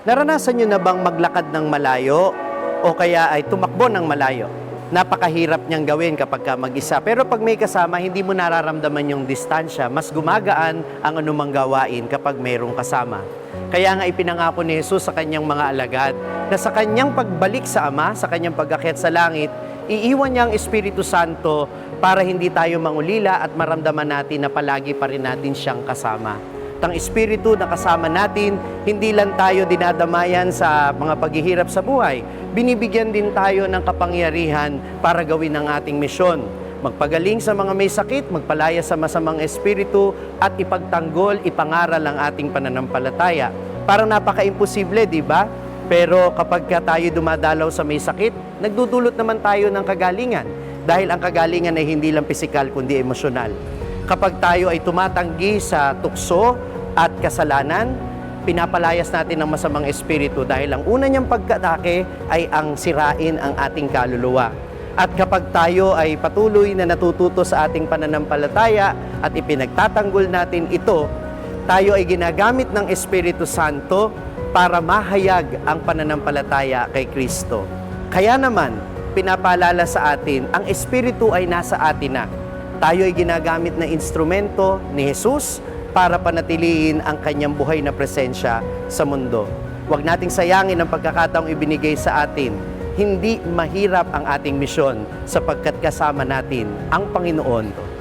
Naranasan nyo na bang maglakad ng malayo o kaya ay tumakbo ng malayo? Napakahirap niyang gawin kapag ka mag-isa. Pero pag may kasama, hindi mo nararamdaman yung distansya. Mas gumagaan ang anumang gawain kapag mayroong kasama. Kaya nga ipinangako ni Jesus sa kanyang mga alagad na sa kanyang pagbalik sa Ama, sa kanyang pag-akyat sa langit, iiwan niya ang Espiritu Santo para hindi tayo mangulila at maramdaman natin na palagi pa rin natin siyang kasama. Ang Espiritu na kasama natin, hindi lang tayo dinadamayan sa mga paghihirap sa buhay, binibigyan din tayo ng kapangyarihan para gawin ang ating misyon. Magpagaling sa mga may sakit, magpalaya sa masamang espiritu, at ipagtanggol, ipangaral ang ating pananampalataya. Parang napaka-imposible, di ba? Pero kapag tayo dumadalaw sa may sakit, nagdudulot naman tayo ng kagalingan. Dahil ang kagalingan ay hindi lang pisikal, kundi emosyonal. Kapag tayo ay tumatanggi sa tukso at kasalanan, pinapalayas natin ng masamang espiritu dahil ang una niyang pagkatake ay ang sirain ang ating kaluluwa. At kapag tayo ay patuloy na natututo sa ating pananampalataya at ipinagtatanggol natin ito, tayo ay ginagamit ng Espiritu Santo para mahayag ang pananampalataya kay Kristo. Kaya naman, pinapaalala sa atin, ang Espiritu ay nasa atin na. Tayo ay ginagamit na instrumento ni Jesus para panatilihin ang kanyang buhay na presensya sa mundo. Huwag nating sayangin ang pagkakataong ibinigay sa atin. Hindi mahirap ang ating misyon sapagkat kasama natin ang Panginoon.